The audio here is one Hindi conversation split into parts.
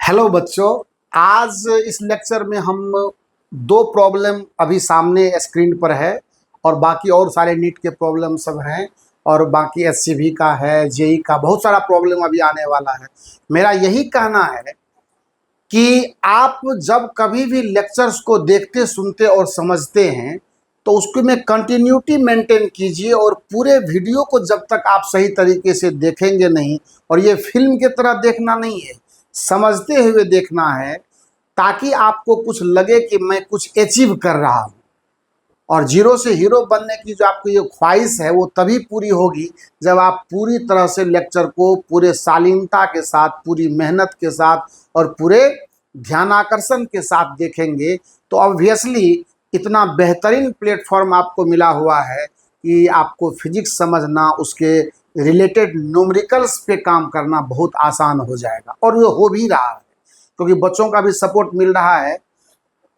हेलो बच्चों, आज इस लेक्चर में हम दो प्रॉब्लम अभी सामने स्क्रीन पर है और बाकी और सारे नीट के प्रॉब्लम सब हैं और बाकी एससीबी का है, जेई का बहुत सारा प्रॉब्लम अभी आने वाला है। मेरा यही कहना है कि आप जब कभी भी लेक्चर्स को देखते, सुनते और समझते हैं तो उसको में कंटिन्यूटी मेंटेन कीजिए और पूरे वीडियो को जब तक आप सही तरीके से देखेंगे नहीं, और ये फिल्म की तरह देखना नहीं है, समझते हुए देखना है ताकि आपको कुछ लगे कि मैं कुछ अचीव कर रहा हूँ। और जीरो से हीरो बनने की जो आपकी ये ख्वाहिश है वो तभी पूरी होगी जब आप पूरी तरह से लेक्चर को पूरे शालीनता के साथ, पूरी मेहनत के साथ और पूरे ध्यानाकर्षण के साथ देखेंगे। तो ऑब्वियसली इतना बेहतरीन प्लेटफॉर्म आपको मिला हुआ है कि आपको फिजिक्स समझना, उसके रिलेटेड न्यूमेरिकल्स पे काम करना बहुत आसान हो जाएगा और वो हो भी रहा है क्योंकि बच्चों का भी सपोर्ट मिल रहा है।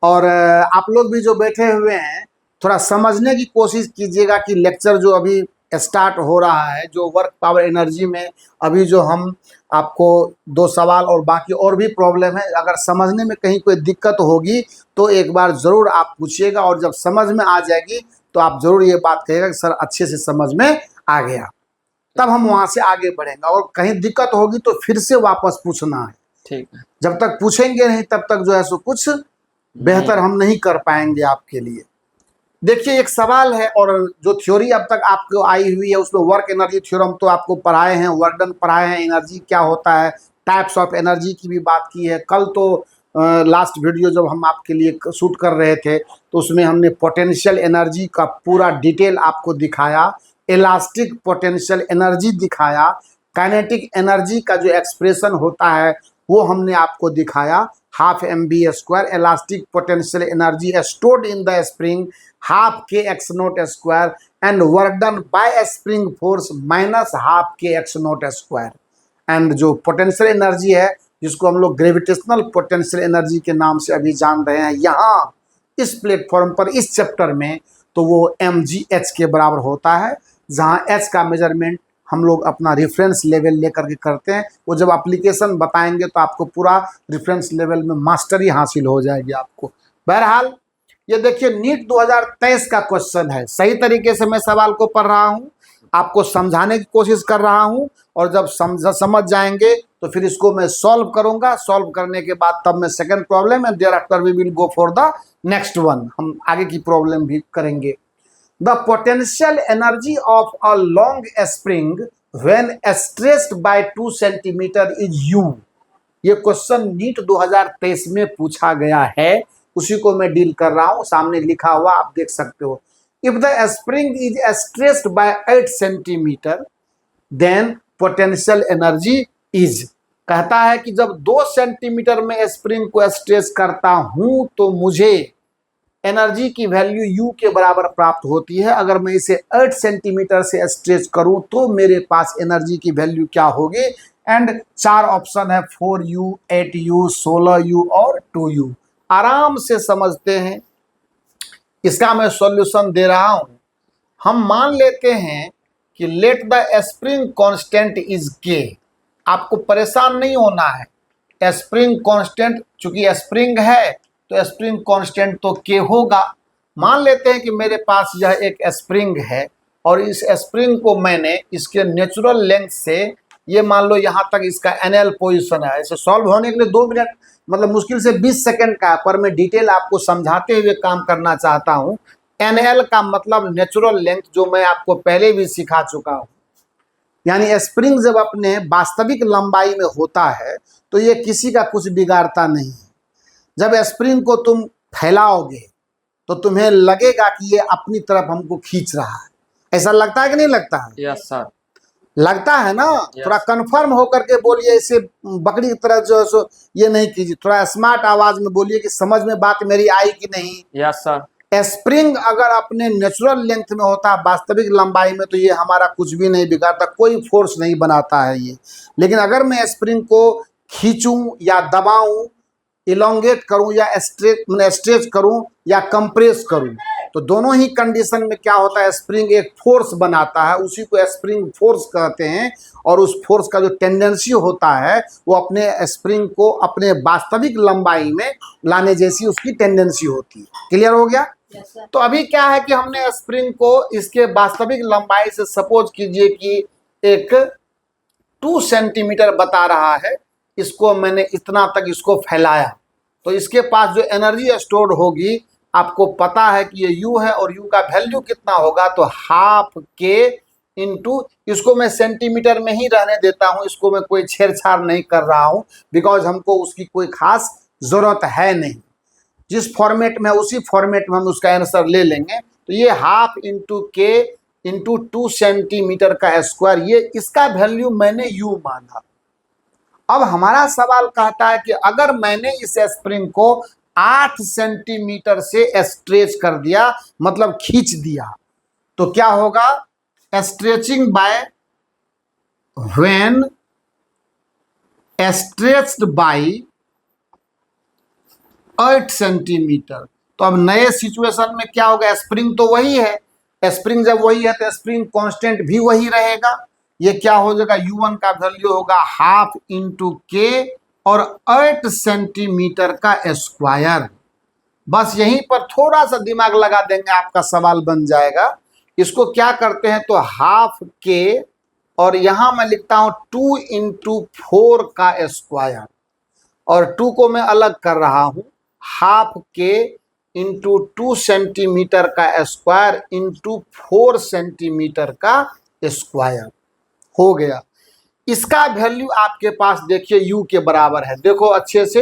और आप लोग भी जो बैठे हुए हैं थोड़ा समझने की कोशिश कीजिएगा कि लेक्चर जो अभी स्टार्ट हो रहा है, जो वर्क पावर एनर्जी में अभी जो हम आपको दो सवाल और बाकी और भी प्रॉब्लम है, अगर समझने में कहीं कोई दिक्कत होगी तो एक बार ज़रूर आप पूछिएगा और जब समझ में आ जाएगी तो आप ज़रूर ये बात कहिएगा कि सर अच्छे से समझ में आ गया, तब हम वहाँ से आगे बढ़ेंगे। और कहीं दिक्कत होगी तो फिर से वापस पूछना है, ठीक है। जब तक पूछेंगे नहीं तब तक जो है सो कुछ बेहतर हम नहीं कर पाएंगे आपके लिए। देखिए एक सवाल है, और जो थ्योरी अब तक आपको आई हुई है उसमें वर्क एनर्जी थ्योरम तो आपको पढ़ाए हैं, वर्क डन पढ़ाए हैं, एनर्जी क्या होता है, टाइप्स ऑफ एनर्जी की भी बात की है। कल तो लास्ट वीडियो जब हम आपके लिए शूट कर रहे थे तो उसमें हमने पोटेंशियल एनर्जी का पूरा डिटेल आपको दिखाया, इलास्टिक पोटेंशियल एनर्जी दिखाया, काइनेटिक एनर्जी का जो एक्सप्रेशन होता है वो हमने आपको दिखाया, half mv², elastic potential energy stored in the spring half kx0² and work done by spring force minus half kx0²। And जो पोटेंशियल एनर्जी है जिसको हम लोग ग्रेविटेशनल पोटेंशियल एनर्जी के नाम से अभी जान रहे हैं यहाँ इस प्लेटफॉर्म पर, इस चैप्टर में, तो वो mgh के बराबर होता है, जहाँ h का मेजरमेंट हम लोग अपना रेफरेंस लेवल लेकर के करते हैं। वो जब एप्लीकेशन बताएंगे तो आपको पूरा रेफरेंस लेवल में मास्टरी हासिल हो जाएगी आपको। बहरहाल ये देखिए नीट 2023 का क्वेश्चन है, सही तरीके से मैं सवाल को पढ़ रहा हूँ, आपको समझाने की कोशिश कर रहा हूँ और जब समझ जाएंगे तो फिर इसको मैं सॉल्व करूंगा। सॉल्व करने के बाद तब मैं second problem and thereafter we will go for the next one, हम आगे की प्रॉब्लम भी करेंगे। The potential energy of a long spring when stretched by 2 centimeter is U। ये क्वेश्चन नीट 2023 में पूछा गया है, उसी को मैं डील कर रहा हूँ, सामने लिखा हुआ आप देख सकते हो। If the spring is stretched by 8 centimeter then potential energy is, कहता है कि जब 2 सेंटीमीटर में स्प्रिंग को स्ट्रेच करता हूं तो मुझे एनर्जी की वैल्यू U के बराबर प्राप्त होती है। अगर मैं इसे 8 सेंटीमीटर से स्ट्रेच करूं तो मेरे पास एनर्जी की वैल्यू क्या होगी, एंड 4 ऑप्शन है, 4U, 8U, 16U और 2U। आराम से समझते हैं, इसका मैं सॉल्यूशन दे रहा हूं। हम मान लेते हैं कि let the spring constant is K। आपको परेशान नहीं होना है, स्प्रिंग कांस्टेंट, चूंकि स्प्रिंग है तो स्प्रिंग कांस्टेंट तो K होगा। मान लेते हैं कि मेरे पास यह एक स्प्रिंग है और इस स्प्रिंग को मैंने इसके नेचुरल लेंथ से, ये मान लो यहाँ तक इसका NL पोजीशन है, इसे सॉल्व होने के लिए 2 मिनट मतलब मुश्किल से 20 सेकंड का है, पर मैं डिटेल आपको समझाते हुए काम करना चाहता हूँ। NL का मतलब नेचुरल लेंथ, जो मैं आपको पहले भी सिखा चुका हूँ। यानी स्प्रिंग जब अपने वास्तविक लंबाई में होता है तो ये किसी का कुछ बिगाड़ता नहीं है। जब स्प्रिंग को तुम फैलाओगे तो तुम्हें लगेगा कि ये अपनी तरफ हमको खींच रहा है, ऐसा लगता है कि नहीं लगता है? यस सर, लगता है ना? Yes. थोड़ा कंफर्म होकर के बोलिए, इसे बकरी की तरह जो है सो ये नहीं कीजिए, थोड़ा स्मार्ट आवाज में बोलिए कि समझ में बात मेरी आई कि नहीं। Yes sir. स्प्रिंग अगर अपने नेचुरल लेंथ में होता, वास्तविक लंबाई में, तो ये हमारा कुछ भी नहीं बिगाड़ता, कोई फोर्स नहीं बनाता है ये। लेकिन अगर मैं स्प्रिंग को खींचूं या दबाऊं, इलोंगेट करूं या स्ट्रेच करूं या कंप्रेस करूं, तो दोनों ही कंडीशन में क्या होता है, स्प्रिंग एक फोर्स बनाता है, उसी को स्प्रिंग फोर्स कहते हैं। और उस फोर्स का जो टेंडेंसी होता है वो अपने स्प्रिंग को अपने वास्तविक लंबाई में लाने जैसी उसकी टेंडेंसी होती है। क्लियर हो गया? तो अभी क्या है कि हमने स्प्रिंग को इसके वास्तविक लंबाई से, सपोज कीजिए कि एक 2 सेंटीमीटर बता रहा है, इसको मैंने इतना तक इसको फैलाया, तो इसके पास जो एनर्जी स्टोर्ड होगी, आपको पता है कि ये U है और U का वैल्यू कितना होगा, तो हाफ के इंटू, इसको मैं सेंटीमीटर में ही रहने देता हूं, इसको मैं कोई छेड़छाड़ नहीं कर रहा हूं, बिकॉज हमको उसकी कोई खास जरूरत है नहीं। जिस फॉर्मेट में उसी फॉर्मेट में हम उसका आंसर ले लेंगे। तो ये हाफ इंटू के इंटू 2 सेंटीमीटर का स्क्वायर, ये इसका वैल्यू मैंने U माना। अब हमारा सवाल कहता है कि अगर मैंने इस स्प्रिंग को 8 सेंटीमीटर से स्ट्रेच कर दिया, मतलब खींच दिया, तो क्या होगा? Stretching by, when stretched by 8 centimetre. तो अब नए सिचुएशन में क्या होगा? स्प्रिंग तो वही है, स्प्रिंग जब वही है तो स्प्रिंग कांस्टेंट भी वही रहेगा। ये क्या हो जाएगा? U1 का वैल्यू होगा हाफ इंटू के और 8 सेंटीमीटर का स्क्वायर। बस यहीं पर थोड़ा सा दिमाग लगा देंगे, आपका सवाल बन जाएगा। इसको क्या करते हैं, तो हाफ के और यहां मैं लिखता हूं 2 इंटू 4 का स्क्वायर, और 2 को मैं अलग कर रहा हूं, हाफ के इंटू 2 सेंटीमीटर का स्क्वायर इंटू 4 सेंटीमीटर का स्क्वायर हो गया। इसका वैल्यू आपके पास देखिए U के बराबर है, देखो अच्छे से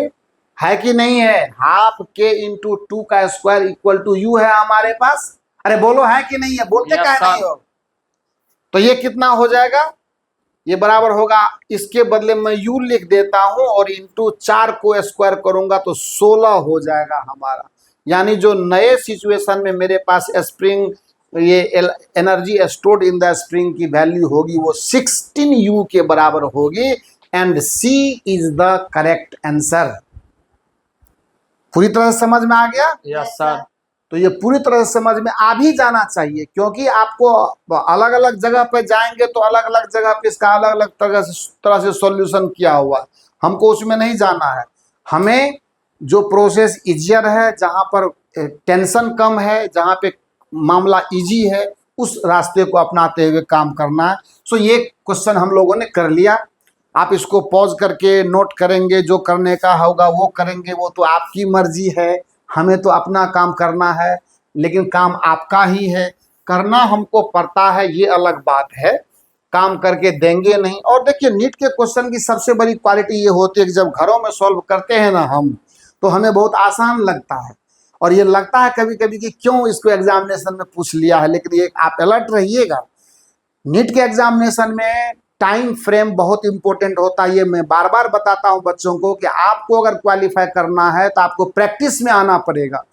है कि नहीं है? हाफ के इंटू 2 का स्क्वायर इक्वल टू U है हमारे पास। अरे बोलो है कि नहीं है? बोलते क्या नहीं हो? तो ये कितना हो जाएगा? ये बराबर होगा, इसके बदले में U लिख देता हूं और इंटू 4 को स्क्वायर करूंगा तो 16 हो जाएगा हमारा। यानी जो नए सिचुएशन में मेरे पास स्प्रिंग, ये energy stored in the spring की वैल्यू होगी वो 16 U के बराबर होगी, and C is the correct answer. पूरी तरह से समझ में आ गया? Yes sir. तो ये पूरी तरह से समझ में आ भी जाना चाहिए, क्योंकि आपको अलग अलग जगह पे जाएंगे तो अलग अलग जगह पे इसका अलग अलग तरह से सॉल्यूशन किया हुआ, हमको उसमें नहीं जाना है। हमें जो प्रोसेस इजियर है, जहाँ पर टेंशन कम है, जहाँ पे मामला इजी है, उस रास्ते को अपनाते हुए काम करना है। सो ये क्वेश्चन हम लोगों ने कर लिया। आप इसको पॉज करके नोट करेंगे, जो करने का होगा वो करेंगे, वो तो आपकी मर्जी है। हमें तो अपना काम करना है, लेकिन काम आपका ही है, करना हमको पड़ता है, ये अलग बात है। काम करके देंगे नहीं। और देखिए, नीट के क्वेश्चन की सबसे बड़ी क्वालिटी ये होती है कि जब घरों में सॉल्व करते हैं ना हम, तो हमें बहुत आसान लगता है, और ये लगता है कभी कभी कि क्यों इसको एग्जामिनेशन में पूछ लिया है। लेकिन ये आप अलर्ट रहिएगा, नीट के एग्जामिनेशन में टाइम फ्रेम बहुत इंपॉर्टेंट होता है। ये मैं बार बार बताता हूं बच्चों को कि आपको अगर क्वालिफाई करना है तो आपको प्रैक्टिस में आना पड़ेगा।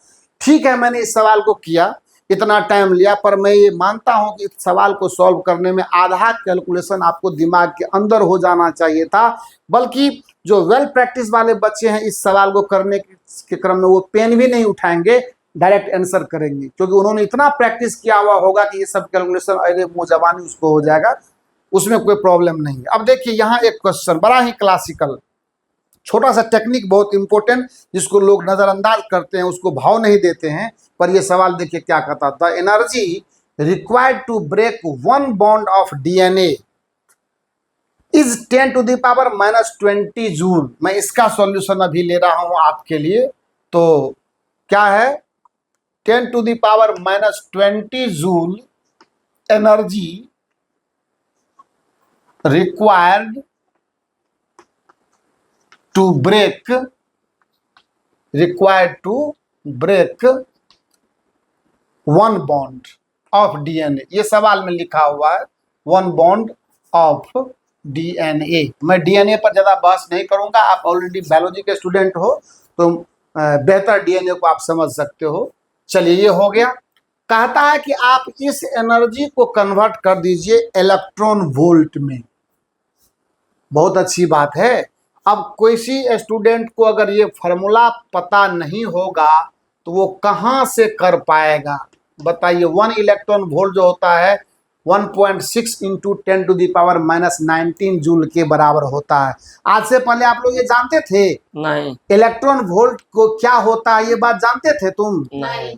ठीक है, मैंने इस सवाल को किया, इतना टाइम लिया, पर मैं ये मानता हूं कि इस सवाल को सॉल्व करने में आधा कैलकुलेशन आपको दिमाग के अंदर हो जाना चाहिए था। बल्कि जो वेल प्रैक्टिस वाले बच्चे हैं, इस सवाल को करने के क्रम में वो पेन भी नहीं उठाएंगे, डायरेक्ट आंसर करेंगे, क्योंकि उन्होंने इतना प्रैक्टिस किया हुआ होगा कि ये सब कैलकुलेशन अरे मुँह जबानी उसको हो जाएगा, उसमें कोई प्रॉब्लम नहीं है। अब देखिए, यहाँ एक क्वेश्चन बड़ा ही क्लासिकल, छोटा सा टेक्निक बहुत इंपॉर्टेंट, जिसको लोग नजरअंदाज करते हैं, उसको भाव नहीं देते हैं। पर ये सवाल देखिए क्या कहता था, energy required to break 1 bond of DNA is 10 to the power -20 joule. मैं इसका सॉल्यूशन अभी ले रहा हूं आपके लिए। तो क्या है, 10 to the power -20 joule energy required to break 1 bond of DNA। ये सवाल में लिखा हुआ है 1 bond of DNA। मैं DNA पर ज्यादा बहस नहीं करूंगा, आप ऑलरेडी बायोलॉजी के स्टूडेंट हो तो बेहतर DNA को आप समझ सकते हो। चलिए, ये हो गया। कहता है कि आप इस एनर्जी को कन्वर्ट कर दीजिए इलेक्ट्रॉन वोल्ट में। बहुत अच्छी बात है। अब किसी स्टूडेंट को अगर ये फॉर्मूला पता नहीं होगा तो वो कहाँ से कर पाएगा? बताइए 1 इलेक्ट्रॉन वोल्ट जो होता है 1.6 इंटू 10⁻⁻19 जूल के बराबर होता है। आज से पहले आप लोग ये जानते थे? नहीं। इलेक्ट्रॉन वोल्ट को क्या होता है ये बात जानते थे तुम? नहीं।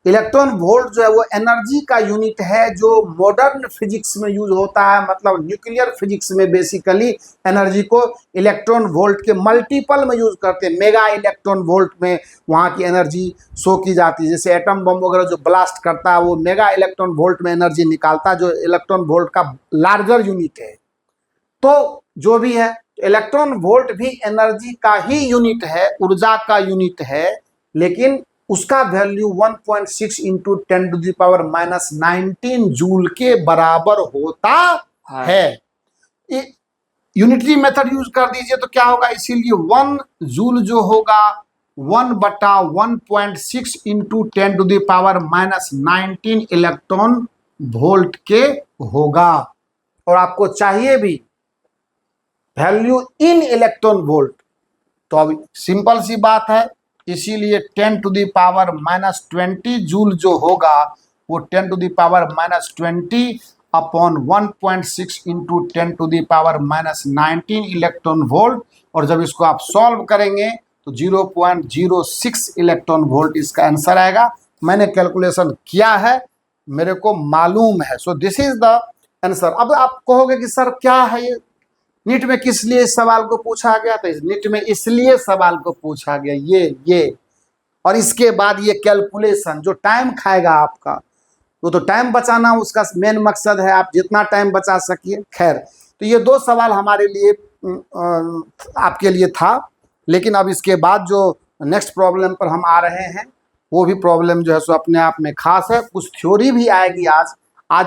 इलेक्ट्रॉन वोल्ट जो है वो एनर्जी का यूनिट है जो मॉडर्न फिजिक्स में यूज होता है, मतलब न्यूक्लियर फिजिक्स में बेसिकली एनर्जी को इलेक्ट्रॉन वोल्ट के मल्टीपल में यूज करते हैं। मेगा इलेक्ट्रॉन वोल्ट में वहाँ की एनर्जी शो की जाती है। जैसे एटम बम वगैरह जो ब्लास्ट करता है वो मेगा इलेक्ट्रॉन वोल्ट में एनर्जी निकालता है, जो इलेक्ट्रॉन वोल्ट का लार्जर यूनिट है। तो जो भी है, इलेक्ट्रॉन वोल्ट भी एनर्जी का ही यूनिट है, ऊर्जा का यूनिट है, लेकिन उसका वैल्यू 1.6 इंटू 10⁻⁻19 जूल के बराबर होता है। यूनिटरी मेथड यूज कर दीजिए तो क्या होगा, इसीलिए 1 जूल जो होगा 1/1.6 इंटू 10⁻⁻19 इलेक्ट्रॉन वोल्ट के होगा। और आपको चाहिए भी वैल्यू इन इलेक्ट्रॉन वोल्ट, तो अब सिंपल सी बात है, इसीलिए 10⁻⁻20 जूल जो होगा वो 10⁻⁻20 अपॉन 1.6 इंटू 10⁻⁻19 इलेक्ट्रॉन वोल्ट। और जब इसको आप सॉल्व करेंगे तो 0.06 इलेक्ट्रॉन वोल्ट इसका आंसर आएगा। मैंने कैलकुलेशन किया है, मेरे को मालूम है, so this is the answer. अब आप कहोगे कि सर क्या है ये, नीट में किस लिए इस सवाल को पूछा गया? तो नीट में इसलिए सवाल को पूछा गया ये और इसके बाद ये कैलकुलेशन जो टाइम खाएगा आपका, वो तो टाइम बचाना उसका मेन मकसद है, आप जितना टाइम बचा सकिए। खैर, तो ये 2 सवाल हमारे लिए आपके लिए था, लेकिन अब इसके बाद जो नेक्स्ट प्रॉब्लम पर हम आ रहे हैं वो भी प्रॉब्लम जो है सो अपने आप में खास है। कुछ थ्योरी भी आएगी आज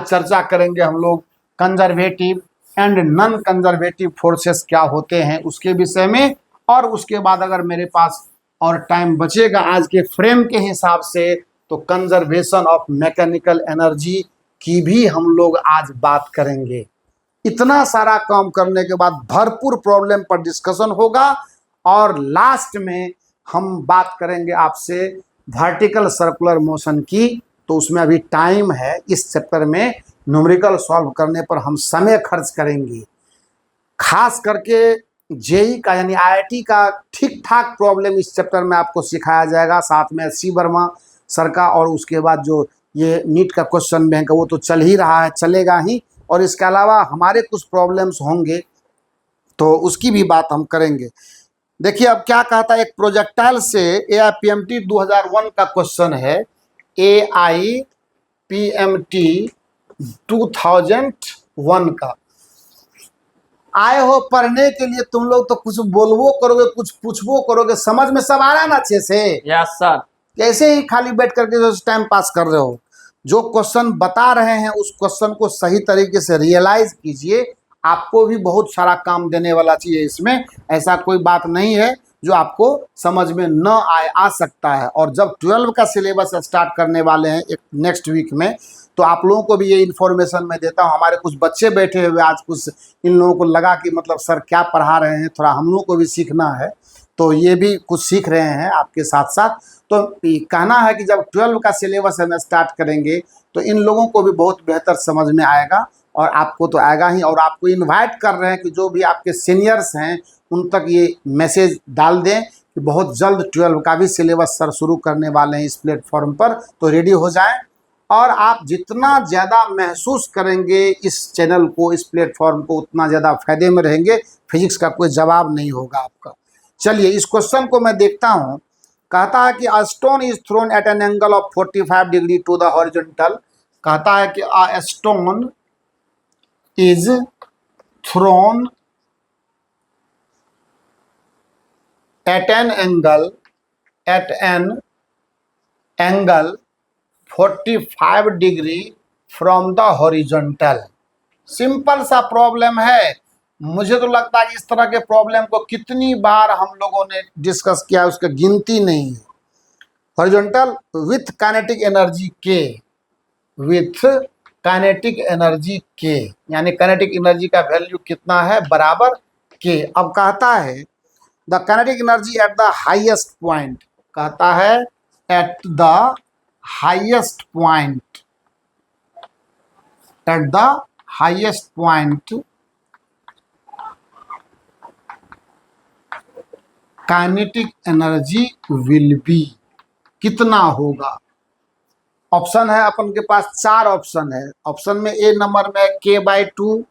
चर्चा करेंगे हम लोग, conservative and non conservative forces क्या होते हैं उसके विषय में। और उसके बाद अगर मेरे पास और टाइम बचेगा आज के फ्रेम के हिसाब से, तो कंजर्वेशन ऑफ मैकेनिकल एनर्जी की भी हम लोग आज बात करेंगे। इतना सारा काम करने के बाद भरपूर प्रॉब्लम पर डिस्कशन होगा और लास्ट में हम बात करेंगे आपसे वर्टिकल सर्कुलर मोशन की। तो उसमें अभी टाइम है, इस चैप्टर में न्यूमेरिकल सॉल्व करने पर हम समय खर्च करेंगे। खास करके जेई का यानी आईआईटी का ठीक ठाक प्रॉब्लम इस चैप्टर में आपको सिखाया जाएगा, साथ में सी वर्मा सर का, और उसके बाद जो ये नीट का क्वेश्चन बैंक है वो तो चल ही रहा है, चलेगा ही, और इसके अलावा हमारे कुछ प्रॉब्लम्स होंगे तो उसकी भी बात हम करेंगे। देखिए अब क्या कहता है, एक प्रोजेक्टाइल से AIPMT 2001 का क्वेश्चन है, AIPMT 2001 का। आए हो पढ़ने के लिए, तुम लोग तो कुछ बोलबो करोगे, कुछ पूछबो करोगे, समझ में सब आ रहा है ना अच्छे से? Yes sir. कैसे ही खाली बैठ करके टाइम पास कर रहे हो? जो क्वेश्चन बता रहे हैं उस क्वेश्चन को सही तरीके से रियलाइज कीजिए, आपको भी बहुत सारा काम देने वाला चीज़ है इसमें। ऐसा कोई बात नहीं है जो आपको समझ में न आए, आ सकता है। और जब 12 का सिलेबस स्टार्ट करने वाले हैं एक नेक्स्ट वीक में, तो आप लोगों को भी ये इन्फॉर्मेशन मैं देता हूँ। हमारे कुछ बच्चे बैठे हुए आज, कुछ इन लोगों को लगा कि मतलब सर क्या पढ़ा रहे हैं, थोड़ा हम लोगों को भी सीखना है, तो ये भी कुछ सीख रहे हैं आपके साथ साथ। तो कहना है कि जब 12 का सिलेबस हम स्टार्ट करेंगे तो इन लोगों को भी बहुत बेहतर समझ में आएगा, और आपको तो आएगा ही। और आपको इनवाइट कर रहे हैं कि जो भी आपके सीनियर्स हैं उन तक ये मैसेज डाल दें कि बहुत जल्द 12 का भी सिलेबस सर शुरू करने वाले हैं इस प्लेटफॉर्म पर, तो रेडी हो जाएं। और आप जितना ज़्यादा महसूस करेंगे इस चैनल को, इस प्लेटफॉर्म को, उतना ज़्यादा फायदे में रहेंगे। फिजिक्स का कोई जवाब नहीं होगा आपका। चलिए इस क्वेश्चन को मैं देखता हूँ। कहता है कि a stone is thrown at an angle of 45 degree to the horizontal. कहता है कि a stone is thrown at an angle 45 degree from the horizontal. Simple सा प्रॉब्लम है। मुझे तो लगता है कि इस तरह के प्रॉब्लम को कितनी बार हम लोगों ने डिस्कस किया, उसका गिनती नहीं है। हॉरिजॉन्टल विथ काइनेटिक एनर्जी के, विथ काइनेटिक एनर्जी के, यानी काइनेटिक एनर्जी का वैल्यू कितना है, बराबर के। अब कहता है the kinetic energy at the highest point, कहता है at the highest point, at the highest point kinetic energy will be, कितना होगा। ऑप्शन है अपन के पास, 4 ऑप्शन है। ऑप्शन में ए नंबर में k/2,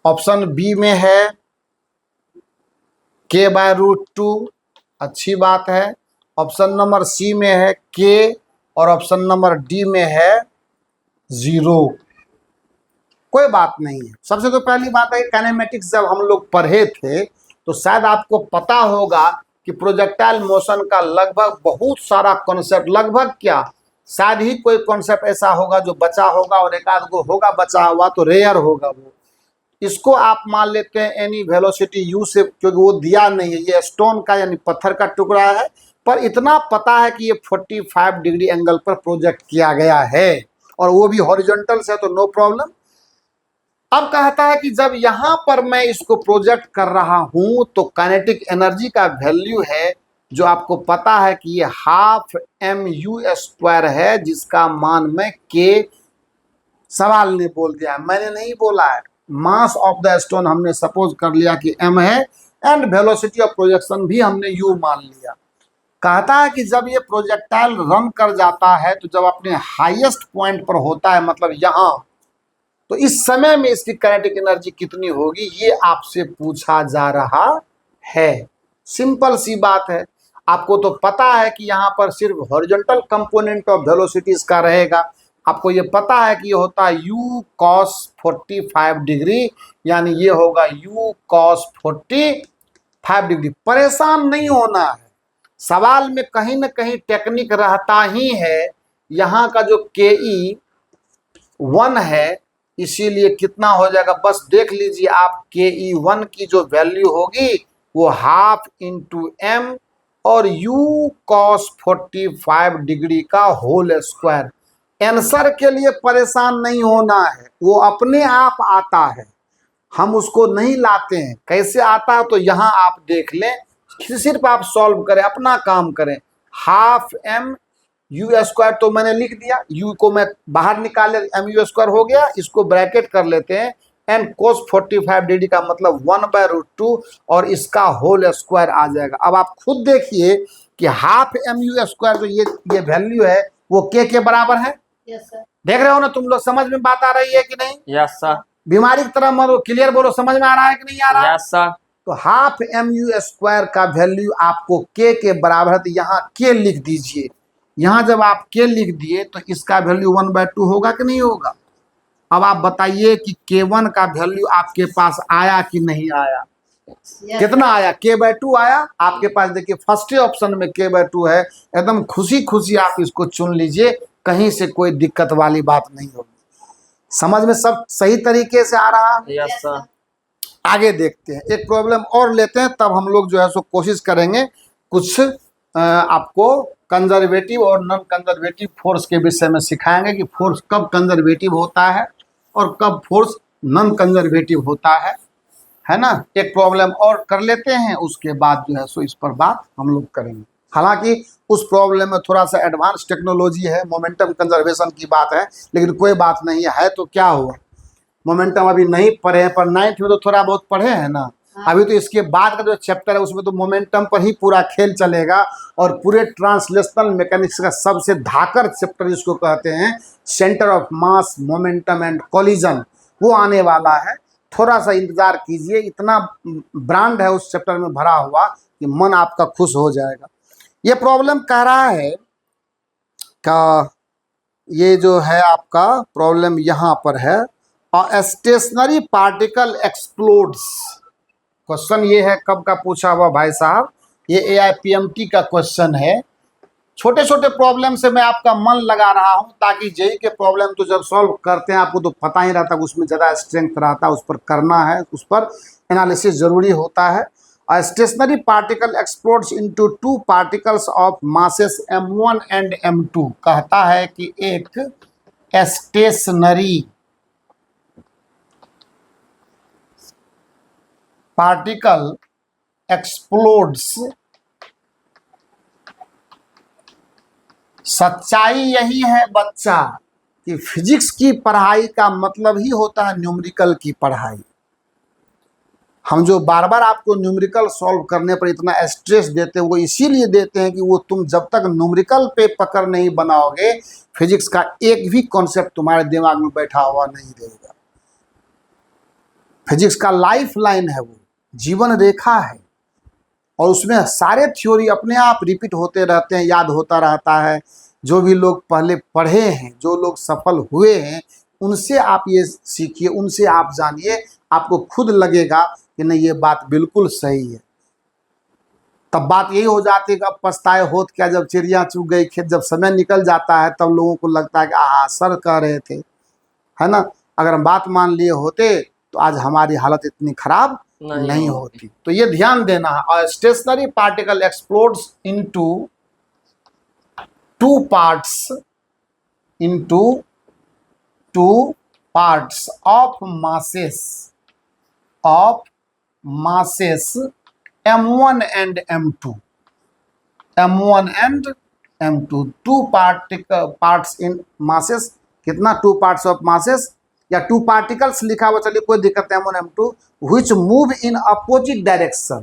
ऑप्शन बी में है k/√2, अच्छी बात है। ऑप्शन नंबर सी में है k, और ऑप्शन नंबर डी में है 0। कोई बात नहीं है। सबसे तो पहली बात है, काइनेमेटिक्स जब हम लोग पढ़े थे तो शायद आपको पता होगा कि प्रोजेक्टाइल मोशन का लगभग बहुत सारा कॉन्सेप्ट, लगभग क्या, शायद ही कोई कॉन्सेप्ट ऐसा होगा जो बचा होगा, और एक आध गो होगा बचा हुआ तो रेयर होगा वो। इसको आप मान लेते हैं एनी वेलोसिटी u से, क्योंकि वो दिया नहीं है, ये स्टोन का यानी पत्थर का टुकड़ा है, पर इतना पता है कि ये 45 डिग्री एंगल पर प्रोजेक्ट किया गया है, और वो भी हॉरिजॉन्टल से, तो नो प्रॉब्लम। अब कहता है कि जब यहां पर मैं इसको प्रोजेक्ट कर रहा हूं तो काइनेटिक एनर्जी का वैल्यू है, जो आपको पता है कि ये ½ mU² है, जिसका मान में k, सवाल ने बोल दिया है, मैंने नहीं बोला है। मास ऑफ द स्टोन हमने सपोज कर लिया कि m है, एंड वेलोसिटी ऑफ प्रोजेक्शन भी हमने u मान लिया। कहता है कि जब ये प्रोजेक्टाइल रन कर जाता है तो जब अपने हाईएस्ट पॉइंट पर होता है, मतलब यहां, तो इस समय में इसकी काइनेटिक एनर्जी कितनी होगी, ये आपसे पूछा जा रहा है। सिंपल सी बात है। आपको तो पता है कि यहाँ पर सिर्फ हॉरिजॉन्टल कंपोनेंट ऑफ वेलोसिटीज का रहेगा। आपको ये पता है कि ये होता है u cos 45 डिग्री, यानी ये होगा u cos 45 डिग्री। परेशान नहीं होना है, सवाल में कहीं ना कहीं टेक्निक रहता ही है। यहाँ का जो ke1 है, इसीलिए कितना हो जाएगा, बस देख लीजिए आप, ke1 की जो वैल्यू होगी वो ½ और u cos 45 डिग्री का होल स्क्वायर। आंसर के लिए परेशान नहीं होना है, वो अपने आप आता है, हम उसको नहीं लाते हैं। कैसे आता है तो यहाँ आप देख लें, सिर्फ आप सॉल्व करें, अपना काम करें। ½ mU² तो मैंने लिख दिया, u को मैं बाहर निकाल लिया, mU² हो गया, इसको ब्रैकेट कर लेते हैं, एंड cos 45 डिग्री का मतलब 1/√2, और इसका होल स्क्वायर आ जाएगा। अब आप खुद देखिए कि ½ mU² जो ये वैल्यू है वो के बराबर है। Yes sir. देख रहे हो ना तुम लोग, समझ में बात आ रही है कि नहीं? Yes sir. बीमारी की तरह मरो, क्लियर बोलो, समझ में आ रहा है कि नहीं आ रहा? Yes sir. तो ½ mU² का वैल्यू आपको के बराबर है, तो यहाँ के लिख दीजिए। यहाँ जब आप के लिख दिए तो इसका वैल्यू 1/2 होगा कि नहीं होगा? अब आप बताइए कि k1 का वैल्यू आपके पास आया कि नहीं आया? कितना आया? k/2 आया आपके पास। देखिए फर्स्ट ऑप्शन में k/2 है, एकदम खुशी खुशी आप इसको चुन लीजिए, कहीं से कोई दिक्कत वाली बात नहीं होगी। समझ में सब सही तरीके से आ रहा है? Yes sir. आगे देखते हैं, एक प्रॉब्लम और लेते हैं, तब हम लोग जो है सो कोशिश करेंगे कुछ आपको कंजर्वेटिव और नॉन कंजर्वेटिव फोर्स के विषय में सिखाएंगे कि फोर्स कब कंजर्वेटिव होता है और कब फोर्स नॉन कंजर्वेटिव होता है ना। एक प्रॉब्लम और कर लेते हैं, उसके बाद जो है सो इस पर बात हम लोग करेंगे। हालांकि उस प्रॉब्लम में थोड़ा सा एडवांस टेक्नोलॉजी है, मोमेंटम कंजर्वेशन की बात है, लेकिन कोई बात नहीं है तो क्या हुआ, मोमेंटम अभी नहीं पढ़े हैं, पर 9th में तो थोड़ा बहुत पढ़े हैं ना। अभी तो इसके बाद का जो चैप्टर है उसमें तो मोमेंटम पर ही पूरा खेल चलेगा, और पूरे ट्रांसलेशनल मैकेनिक्स का सबसे धाकर चैप्टर जिसको कहते हैं, centre of mass, momentum and collision, वो आने वाला है। थोड़ा सा इंतजार कीजिए, इतना ब्रांड है उस चैप्टर में भरा हुआ कि मन आपका खुश हो जाएगा। ये प्रॉब्लम कह रहा है का, ये जो है आपका प्रॉब्लम यहाँ पर है, अ स्टेशनरी पार्टिकल एक्सप्लोड्स। क्वेश्चन ये है, कब का पूछा हुआ भाई साहब, ये AIPMT का क्वेश्चन है। छोटे छोटे प्रॉब्लम से मैं आपका मन लगा रहा हूं, ताकि जेई के प्रॉब्लम तो जब सॉल्व करते हैं आपको तो पता ही रहता है, उसमें ज़्यादा स्ट्रेंथ रहता है, उस पर करना है, उस पर एनालिसिस जरूरी होता है। A stationary particle explodes into two particles of masses m1 and m2। कहता है कि एक स्टेशनरी पार्टिकल एक्सप्लोड्स सच्चाई यही है बच्चा कि फिजिक्स की पढ़ाई का मतलब ही होता है न्यूमेरिकल की पढ़ाई। हम जो बार बार आपको न्यूमेरिकल सॉल्व करने पर इतना स्ट्रेस देते हैं वो इसीलिए देते हैं कि वो तुम जब तक न्यूमेरिकल पे पकड़ नहीं बनाओगे फिजिक्स का एक भी कॉन्सेप्ट तुम्हारे दिमाग में बैठा हुआ नहीं रहेगा। फिजिक्स का लाइफ लाइन है, वो जीवन रेखा है और उसमें सारे थ्योरी अपने आप रिपीट होते रहते हैं, याद होता रहता है। जो भी लोग पहले पढ़े हैं, जो लोग सफल हुए हैं, उनसे आप ये सीखिए, उनसे आप जानिए, आपको खुद लगेगा कि नहीं ये बात बिल्कुल सही है। तब बात यही हो जाती है कि अब पछताए होत क्या, जब चिड़िया चुग गई खेत, जब समय निकल जाता है तब लोगों को लगता है कि आहा सर कह रहे थे, है ना, अगर हम बात मान लिए होते तो आज हमारी हालत इतनी खराब नहीं होती। तो ये ध्यान देना है। और stationary particle explodes into two parts of masses m1 and m2, two parts in masses। कितना? टू पार्ट्स ऑफ masses या टू पार्टिकल्स लिखा हुआ, चलिए कोई दिक्कत नहीं, m1 m2 which move in opposite direction,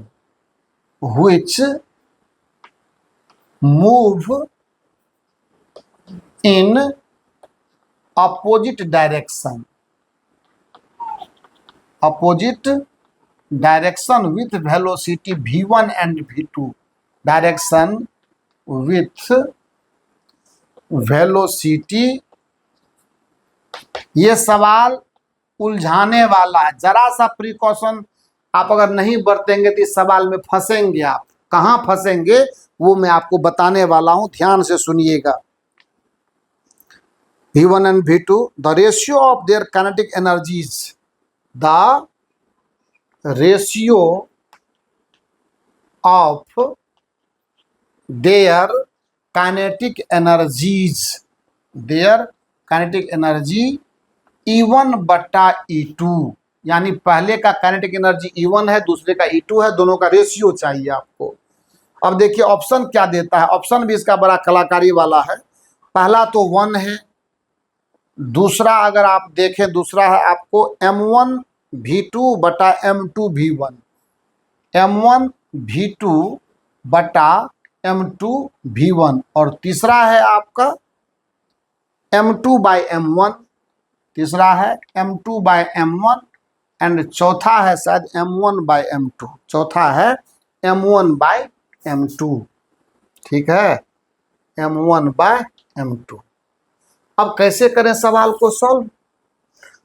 which move in opposite direction with velocity v1 and v2, direction with velocity. ये सवाल उलझाने वाला है, जरा सा प्रिकॉशन आप अगर नहीं बरतेंगे तो इस सवाल में फंसेंगे। आप कहाँ फंसेंगे वो मैं आपको बताने वाला हूं, ध्यान से सुनिएगा। v1 and v2, the ratio of their kinetic energies, the ratio of their kinetic energy E1 बट्टा E2, यानी पहले का काइनेटिक एनर्जी E1 है, दूसरे का E2 है, दोनों का रेशियो चाहिए आपको। अब देखिए ऑप्शन क्या देता है, ऑप्शन भी इसका बड़ा कलाकारी वाला है। पहला तो 1 है, दूसरा अगर आप देखें, दूसरा है आपको m1 v2 बटा m2 v1, m1 v2 बटा m2 v1, और तीसरा है आपका m2 बाई m1, तीसरा है m2 बाई m1, एंड चौथा है शायद m1 बाई m2, चौथा है m1 बाई m2। ठीक है, m1 बाई m2। अब कैसे करें सवाल को सॉल्व?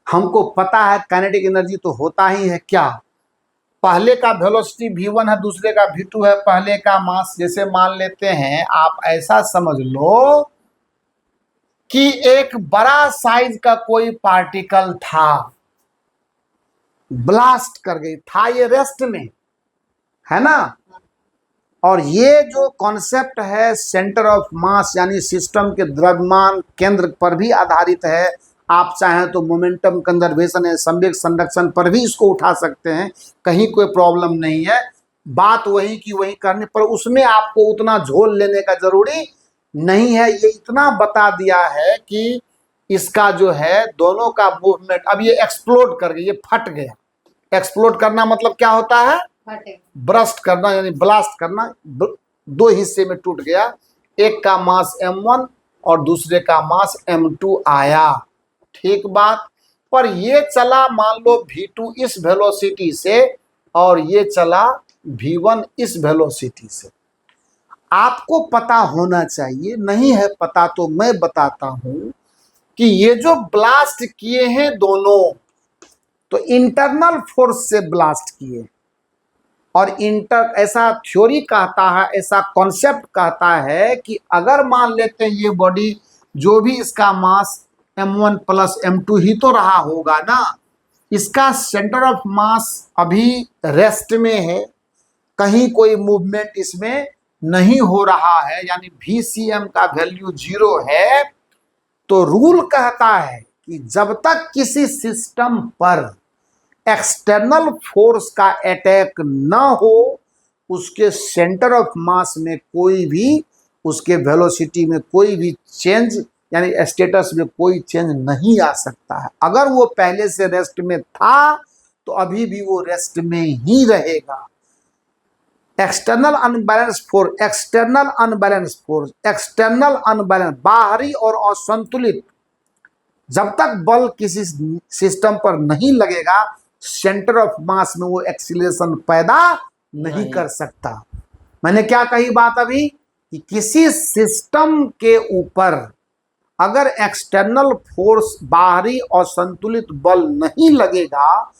हमको पता है काइनेटिक एनर्जी तो होता ही है क्या, पहले का वेलोसिटी v1 है, दूसरे का v2 है, पहले का मास, जैसे मान लेते हैं आप ऐसा समझ लो कि एक बड़ा साइज का कोई पार्टिकल था, ब्लास्ट कर गई, था ये रेस्ट में, है ना। और ये जो कॉन्सेप्ट है सेंटर ऑफ मास यानी सिस्टम के द्रव्यमान केंद्र पर भी आधारित है। आप चाहें तो मोमेंटम कंजर्वेशन है, संवेग संरक्षण पर भी इसको उठा सकते हैं, कहीं कोई प्रॉब्लम नहीं है। बात वही की वही करने पर उसमें आपको उतना झोल लेने का जरूरी नहीं है। ये इतना बता दिया है कि इसका जो है दोनों का मूवमेंट, अब ये एक्सप्लोड कर गया, ये फट गया। एक्सप्लोड करना मतलब क्या होता है? ब्रस्ट करना यानी ब्लास्ट करना, दो हिस्से में टूट गया, एक का मास m1 और दूसरे का मास m2 आया। ठीक बात। पर ये चला मान लो v2 इस वेलोसिटी से और ये चला v1 इस वेलोसिटी से। आपको पता होना चाहिए, नहीं है पता तो मैं बताता हूं कि ये जो ब्लास्ट किए हैं दोनों, तो इंटरनल फोर्स से ब्लास्ट किए, और ऐसा थ्योरी कहता है, ऐसा कॉन्सेप्ट कहता है कि अगर मान लेते हैं ये बॉडी जो भी इसका मास m1 प्लस m2 ही तो रहा होगा ना, इसका सेंटर ऑफ मास अभी रेस्ट में है, कहीं कोई मूवमेंट इसमें नहीं हो रहा है, यानी VCM का वैल्यू 0 है। तो रूल कहता है कि जब तक किसी सिस्टम पर एक्सटर्नल फोर्स का अटैक न हो, उसके सेंटर ऑफ मास में कोई भी उसके वेलोसिटी में कोई भी चेंज यानी स्टेटस में कोई चेंज नहीं आ सकता है। अगर वो पहले से रेस्ट में था तो अभी भी वो रेस्ट में ही रहेगा। External unbalance force, external unbalance force, external unbalance, बाहरी और असंतुलित जब तक बल किसी सिस्टम पर नहीं लगेगा सेंटर ऑफ मास में वो एक्सीलरेशन पैदा नहीं कर सकता। मैंने क्या कही बात अभी कि किसी सिस्टम के ऊपर अगर एक्सटर्नल फोर्स बाहरी और संतुलित बल नहीं लगेगा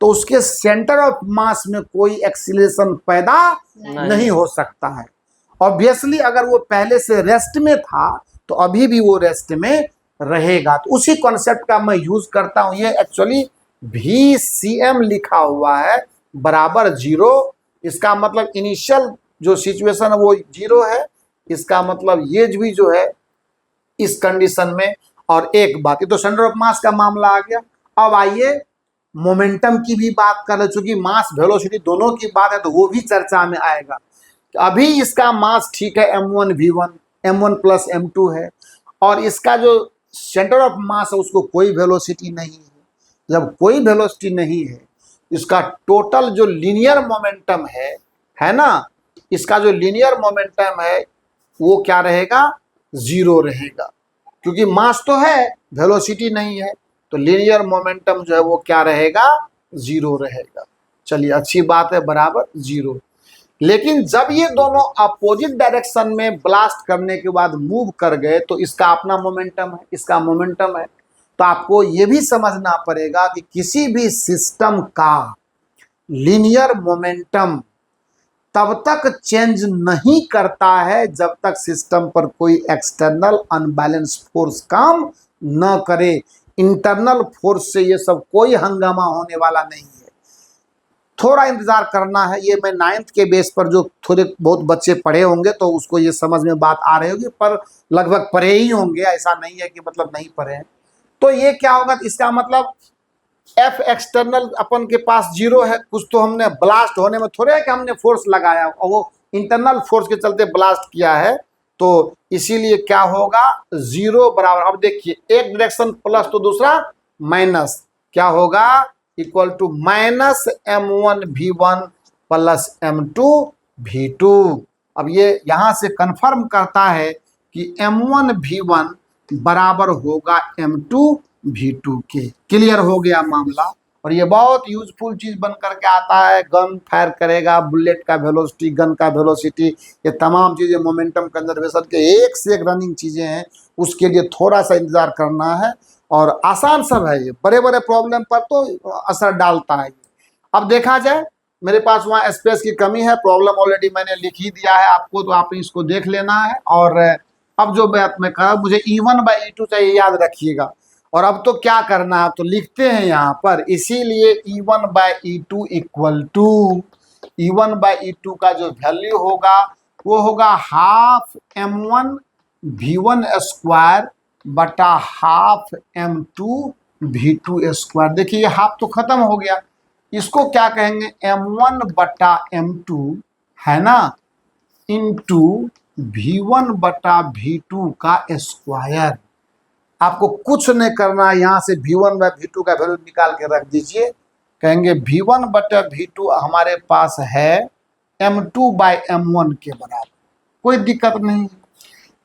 तो उसके सेंटर ऑफ मास में कोई एक्सीलरेशन पैदा नहीं हो सकता है। ऑब्वियसली अगर वो पहले से रेस्ट में था तो अभी भी वो रेस्ट में रहेगा। तो उसी कॉन्सेप्ट का मैं यूज करता हूं। ये एक्चुअली VCM लिखा हुआ है बराबर 0। इसका मतलब इनिशियल जो सिचुएशन है वो 0 है। इसका मतलब ये भी जो है इस कंडीशन में। और एक बात, ये तो सेंटर ऑफ मास का मामला आ गया। अब आइए मोमेंटम की भी बात कर ले, चूंकि मास वेलोसिटी दोनों की बात है तो वो भी चर्चा में आएगा। अभी इसका मास ठीक है m1 v1 m1 plus m2 है और इसका जो सेंटर ऑफ मास है उसको कोई वेलोसिटी नहीं है। जब कोई वेलोसिटी नहीं है इसका टोटल जो लीनियर मोमेंटम है ना, इसका जो लीनियर मोमेंटम है वो क्या रहेगा, 0 रहेगा। क्योंकि मास तो है वेलोसिटी नहीं है तो लीनियर मोमेंटम जो है वो क्या रहेगा, 0 रहेगा। चलिए अच्छी बात है, बराबर 0। लेकिन जब ये दोनों अपोजिट डायरेक्शन में ब्लास्ट करने के बाद मूव कर गए तो इसका अपना मोमेंटम है, इसका मोमेंटम है। तो आपको ये भी समझना पड़ेगा कि किसी भी सिस्टम का लीनियर मोमेंटम तब तक चेंज नहीं करता है जब तक सिस्टम पर कोई एक्सटर्नल अनबैलेंस फोर्स काम न करे। इंटरनल फोर्स से ये सब कोई हंगामा होने वाला नहीं है। थोड़ा इंतजार करना है। ये मैं 9th के बेस पर जो थोड़े बहुत बच्चे पढ़े होंगे तो उसको ये समझ में बात आ रही होगी, पर लगभग पढ़े ही होंगे, ऐसा नहीं है कि मतलब नहीं पढ़े हैं। तो ये क्या होगा, इसका मतलब F एक्सटर्नल अपन के पास 0 है। कुछ तो हमने ब्लास्ट होने में थोड़े है कि हमने फोर्स लगाया और वो इंटरनल फोर्स के चलते ब्लास्ट किया है, तो इसीलिए क्या होगा, 0 बराबर। अब देखिए एक डायरेक्शन प्लस तो दूसरा माइनस, क्या होगा, equal to minus m1 v1 plus m2 v2। अब ये यहां से कंफर्म करता है कि m1 v1 बराबर होगा m2 v2 के। क्लियर हो गया मामला। और ये बहुत यूजफुल चीज बन करके आता है। गन फायर करेगा, बुलेट का वेलोसिटी, गन का वेलोसिटी, ये तमाम चीजें मोमेंटम कंजर्वेशन के एक से एक रनिंग चीजें हैं। उसके लिए थोड़ा सा इंतजार करना है और आसान सब है। ये बड़े बड़े प्रॉब्लम पर तो असर डालता है। अब देखा जाए, मेरे पास वहाँ स्पेस की कमी है, प्रॉब्लम ऑलरेडी मैंने लिख ही दिया है आपको, तो आप इसको देख लेना है। और अब जो बात मैं कहा, मुझे E1/E2 चाहिए, याद रखिएगा। और अब तो क्या करना है, तो लिखते हैं यहाँ पर, इसीलिए E1/E2 इक्वल टू E1/E2 का जो वैल्यू होगा वो होगा हाफ m1 v1 स्क्वायर बटा हाफ m2 v2 स्क्वायर। देखिए ये हाफ तो खत्म हो गया, इसको क्या कहेंगे, m1 बटा m2 है ना, इंटू v1 बटा v2 का स्क्वायर। आपको कुछ नहीं करना है, यहाँ से v1/v2 का वैल्यू निकाल के रख दीजिए। कहेंगे v1 बटा v2 हमारे पास है m2/m1 के बराबर। कोई दिक्कत नहीं,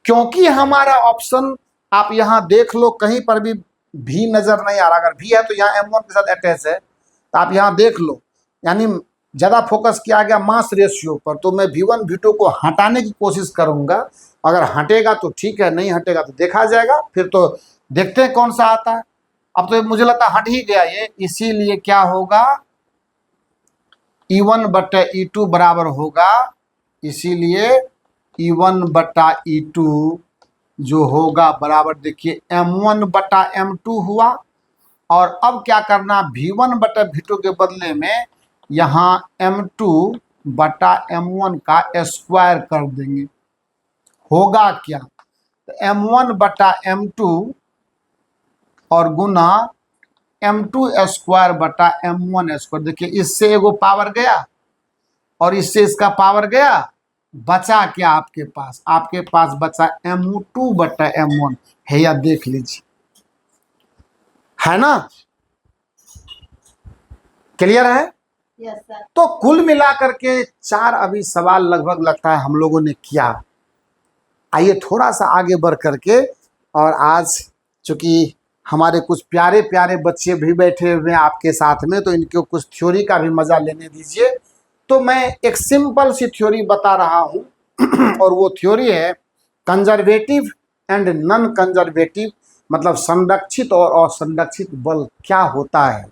क्योंकि हमारा ऑप्शन आप यहाँ देख लो, कहीं पर भी v नजर नहीं आ रहा। अगर v है तो यहाँ m1 के साथ अटैच है, तो आप यहाँ देख लो। यानी ज़्यादा फोकस किया गया मास रेशियो पर, तो मैं v1 v2 को हटाने की कोशिश करूँगा। अगर हटेगा तो ठीक है, नहीं हटेगा तो देखा जाएगा। फिर तो देखते हैं कौन सा आता है। अब तो मुझे लगता है हट ही गया ये, इसीलिए क्या होगा, E1 बटा E2 बराबर होगा, इसीलिए E1 बटा E2 जो होगा बराबर, देखिए m1 बटा m2 हुआ। और अब क्या करना, v1 बटा v2 के बदले में यहाँ m2 बटा m1 का स्क्वायर कर देंगे। होगा क्या, तो m1 बटा m2 और गुना m2 स्क्वायर बटा m1 स्क्वायर। देखिए इससे एगो पावर गया और इससे इसका पावर गया, बचा क्या आपके पास? आपके पास बचा mu2/m1 है, या देख लीजिए, है ना? क्लियर है? Yes sir. तो कुल मिलाकर के 4 अभी सवाल लगभग लगता है हम लोगों ने किया। आइए थोड़ा सा आगे बढ़ करके, और आज चूंकि हमारे कुछ प्यारे प्यारे बच्चे भी बैठे हुए हैं आपके साथ में, तो इनको कुछ थ्योरी का भी मजा लेने दीजिए। तो मैं एक सिंपल सी थ्योरी बता रहा हूं और वो थ्योरी है कंजर्वेटिव एंड नॉन कंजर्वेटिव, मतलब संरक्षित और असंरक्षित बल क्या होता है।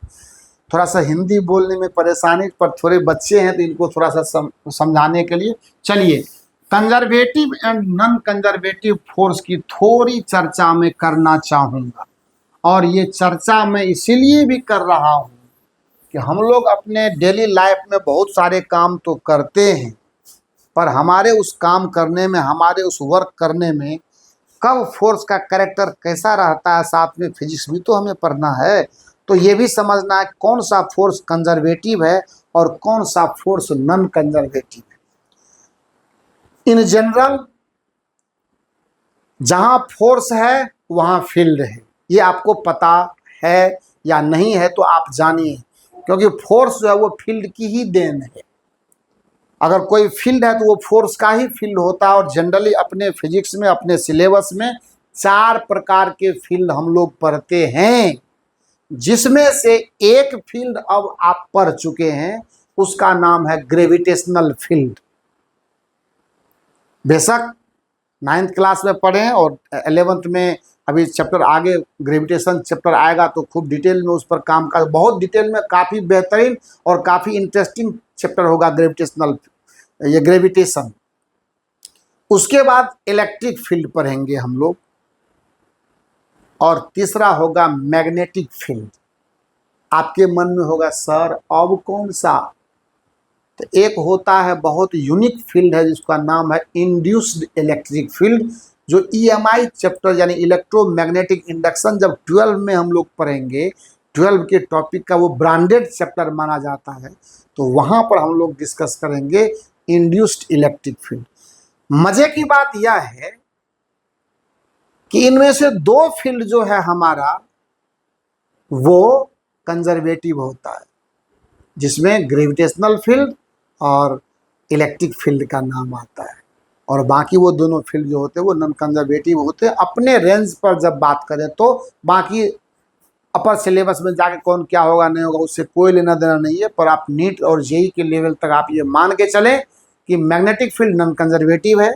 थोड़ा सा हिंदी बोलने में परेशानी, पर थोड़े बच्चे हैं तो इनको थोड़ा सा समझाने के लिए चलिए conservative and non conservative force की थोड़ी चर्चा मैं करना चाहूँगा। और ये चर्चा मैं इसीलिए भी कर रहा हूँ कि हम लोग अपने डेली लाइफ में बहुत सारे काम तो करते हैं, पर हमारे उस काम करने में, हमारे उस वर्क करने में कब फोर्स का कैरेक्टर कैसा रहता है, साथ में फिजिक्स भी तो हमें पढ़ना है। तो ये भी समझना है कौन सा फोर्स कंजर्वेटिव है और कौन सा फोर्स नॉन कंजर्वेटिव है। इन जनरल जहां फोर्स है वहां फील्ड है, ये आपको पता है या नहीं है तो आप जानिए, क्योंकि फोर्स जो है वो फील्ड की ही देन है। अगर कोई फील्ड है तो वो फोर्स का ही फील्ड होता है। और जनरली अपने फिजिक्स में, अपने सिलेबस में 4 प्रकार के फील्ड हम लोग पढ़ते हैं, जिसमें से एक फील्ड अब आप पढ़ चुके हैं, उसका नाम है ग्रेविटेशनल फील्ड। बेशक 9th क्लास में पढ़े और 11th में अभी चैप्टर आगे ग्रेविटेशन चैप्टर आएगा तो खूब डिटेल में उस पर काम कर, बहुत डिटेल में, काफ़ी बेहतरीन और काफ़ी इंटरेस्टिंग चैप्टर होगा ग्रेविटेशनल, ये ग्रेविटेशन। उसके बाद इलेक्ट्रिक फील्ड पढ़ेंगे हम लोग, और तीसरा होगा मैग्नेटिक फील्ड। आपके मन में होगा सर अब कौन सा? तो एक होता है बहुत यूनिक फील्ड है जिसका नाम है इंड्यूस्ड इलेक्ट्रिक फील्ड, जो ईएमआई चैप्टर यानी इलेक्ट्रोमैग्नेटिक इंडक्शन जब 12 में हम लोग पढ़ेंगे, 12 के टॉपिक का वो ब्रांडेड चैप्टर माना जाता है, तो वहाँ पर हम लोग डिस्कस करेंगे इंड्यूस्ड इलेक्ट्रिक फील्ड। मजे की बात यह है कि इनमें से 2 फील्ड जो है हमारा वो कंजर्वेटिव होता है, जिसमें ग्रेविटेशनल फील्ड और इलेक्ट्रिक फील्ड का नाम आता है, और बाकी वो दोनों फील्ड जो होते हैं वो नॉन कंजर्वेटिव होते हैं। अपने रेंज पर जब बात करें तो बाकी अपर सिलेबस में जाके कौन क्या होगा नहीं होगा उससे कोई लेना देना नहीं है, पर आप नीट और जेई के लेवल तक आप ये मान के चलें कि मैग्नेटिक फील्ड नॉन कंजर्वेटिव है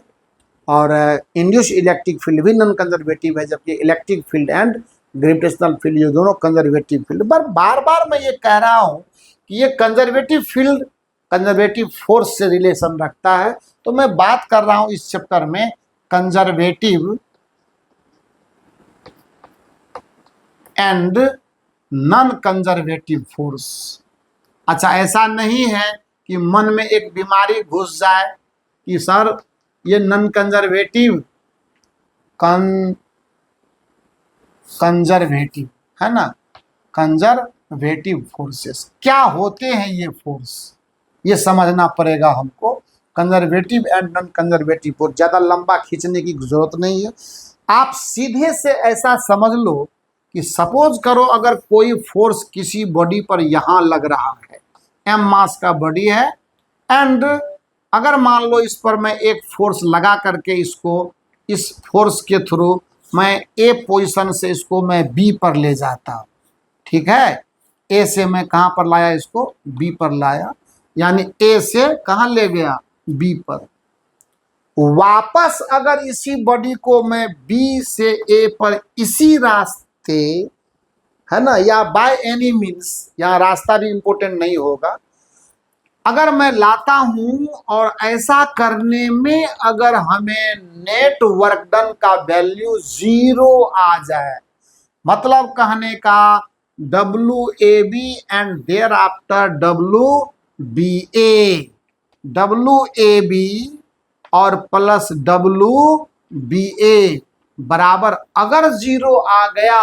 और इंड्यूस इलेक्ट्रिक फील्ड भी नॉन कंजर्वेटिव है, जबकि electric field and gravitational field ये दोनों कंजर्वेटिव फील्ड। पर बार बार मैं ये कह रहा हूँ कि ये कंजर्वेटिव फील्ड कंजर्वेटिव फोर्स से रिलेशन रखता है, तो मैं बात कर रहा हूं इस चैप्टर में conservative and non conservative force. अच्छा, ऐसा नहीं है कि मन में एक बीमारी घुस जाए कि सर ये नॉन कंजर्वेटिव कंजर्वेटिव है ना, कंजर्वेटिव फोर्सेस क्या होते हैं, ये फोर्स ये समझना पड़ेगा हमको। Conservative and non conservative force ज़्यादा लंबा खींचने की जरूरत नहीं है, आप सीधे से ऐसा समझ लो कि सपोज करो अगर कोई फोर्स किसी बॉडी पर यहाँ लग रहा है, m मास का बॉडी है, एंड अगर मान लो इस पर मैं एक फोर्स लगा करके इसको, इस फोर्स के थ्रू मैं ए पोजीशन से इसको मैं बी पर ले जाता हूँ, ठीक है, ए से मैं कहाँ पर लाया, इसको बी पर लाया, यानी ए से कहाँ ले गया, बी पर। वापस अगर इसी बॉडी को मैं बी से ए पर इसी रास्ते, है ना, या बाय एनी मीन्स, यहाँ रास्ता भी इंपॉर्टेंट नहीं होगा, अगर मैं लाता हूं और ऐसा करने में अगर हमें नेट वर्क डन का वैल्यू 0 आ जाए, मतलब कहने का WAB and thereafter WBA, WAB और प्लस WBA बराबर अगर 0 आ गया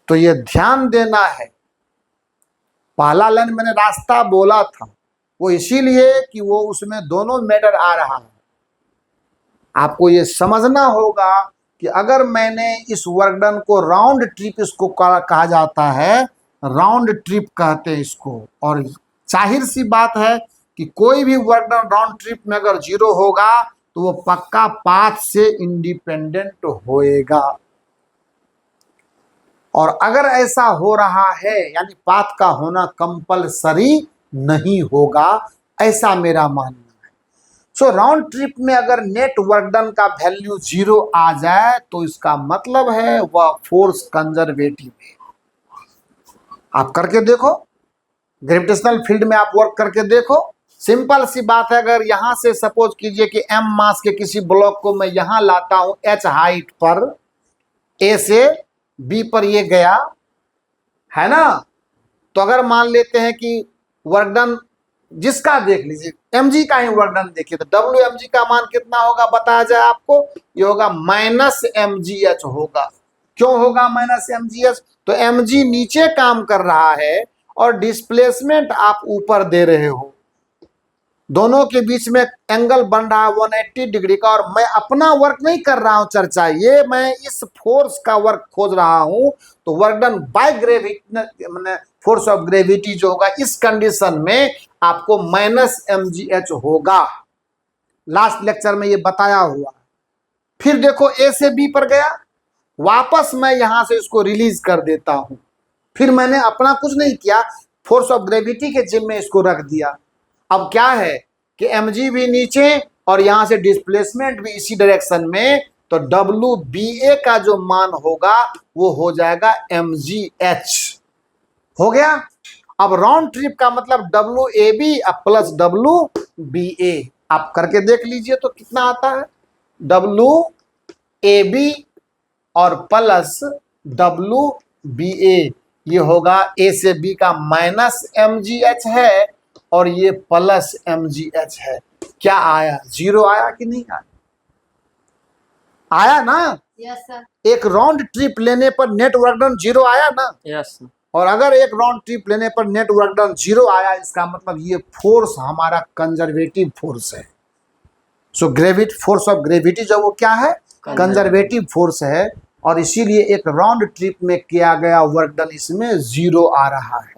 तो ये ध्यान देना है, पहला लाइन मैंने रास्ता बोला था, वो इसीलिए कि वो उसमें दोनों मैटर आ रहा है। आपको ये समझना होगा कि अगर मैंने इस वर्क डन को राउंड ट्रिप, इसको कहा जाता है, राउंड ट्रिप कहते हैं इसको। और जाहिर सी बात है कि कोई भी वर्क डन राउंड ट्रिप में अगर 0 होगा तो वो पक्का पाथ से इंडिपेंडेंट होएगा। और अगर ऐसा हो रहा है यानी पाथ का होना कंपलसरी नहीं होगा, ऐसा मेरा मानना है। सो राउंड ट्रिप में अगर नेट वर्क डन का वैल्यू 0 आ जाए तो इसका मतलब है वह फोर्स कंजर्वेटिव है। आप करके देखो, ग्रेविटेशनल फील्ड में आप वर्क करके देखो, सिंपल सी बात है। अगर यहां से सपोज कीजिए कि m मास के किसी ब्लॉक को मैं यहां लाता हूं h हाइट पर, a से b पर ये गया है ना, तो अगर मान लेते हैं कि वर्क डन जिसका देख लीजिए, mg का ही वर्क डन देखिए, तो wmg का मान कितना होगा बताया जाए आपको, ये होगा -mgh होगा। क्यों होगा -mgh? तो mg नीचे काम कर रहा है और डिस्प्लेसमेंट आप ऊपर दे रहे हो, दोनों के बीच में एंगल बन रहा है 180 डिग्री का। और मैं अपना वर्क नहीं कर रहा हूं चर्चा, ये मैं इस फोर्स का वर्क खोज रहा हूं। तो वर्क डन बाय ग्रेविटी, मैंने फोर्स ऑफ ग्रेविटी जो होगा इस कंडीशन में आपको -mgh होगा। लास्ट लेक्चर में ये बताया हुआ। फिर देखो a से b पर गया, वापस मैं यहां से इसको रिलीज कर देता हूं। फिर मैंने अपना कुछ नहीं किया, फोर्स ऑफ ग्रेविटी के जिम में इसको रख दिया। अब क्या है कि mg भी नीचे और यहां से डिस्प्लेसमेंट भी इसी डायरेक्शन में, तो WBA का जो मान होगा वो हो जाएगा mgh। हो गया। अब राउंड ट्रिप का मतलब WAB प्लस WBA, आप करके देख लीजिए तो कितना आता है, WAB और प्लस WBA, ये होगा a से b का -mgh है और ये प्लस mgh है। क्या आया? 0 आया कि नहीं आया? आया ना? Yes sir. एक राउंड ट्रिप लेने पर नेट वर्क डन 0 आया ना? यस। और अगर एक राउंड ट्रिप लेने पर नेट वर्क डन 0 आया, इसका मतलब ये फोर्स हमारा कंजर्वेटिव फोर्स है। सो फोर्स ऑफ ग्रेविटी जो वो क्या है, कंजर्वेटिव फोर्स है। और इसीलिए एक राउंड ट्रिप में किया गया वर्क डन इसमें 0 आ रहा है।